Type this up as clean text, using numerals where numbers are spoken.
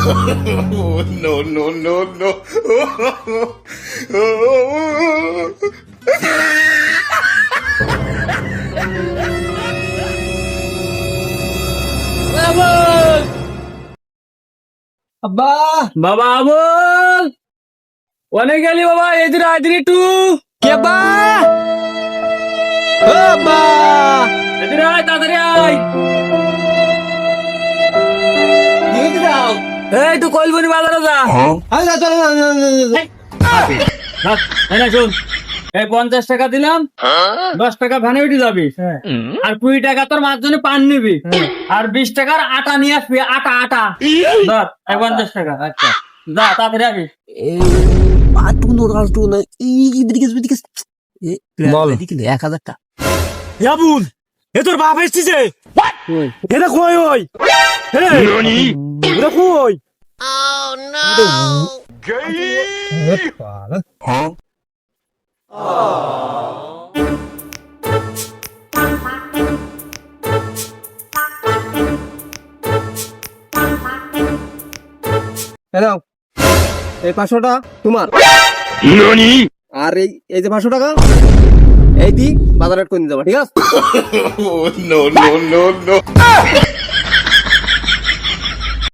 Oh, no, no, no, no. আব্বা বাবা আমল অনেক গেলি বাবা এদিন আইদিন একটু কে আব্বা ও আব্বা এদিন আয় তাড়াতাড়ি আয় দিতে দাও এই তুই কইলবনি বাজারে যা আরে না চল না শুন এই 50 টাকা দিলাম 10 টাকা ভ্যানে উঠে যাবি আর 20 টাকা তোর মার জন্য পান নিবি আর 20 টাকার আটা নিয়ে আসবি আটা ধর এই 50 টাকা আচ্ছা যা তাড়াতাড়ি আসিস পাটু নোরালটু না ইদিকে বল 1000 টাকা ইয়াবুল এ তোর বাপ এসেছে এটা কই ওই এটা কই হ্যালো এই 500 টাকা তোমার আর এই যে 500 টাকা এই দি বাজার রেট করে নিয়ে যাবা ঠিক আছে Oh, no, no, no, no.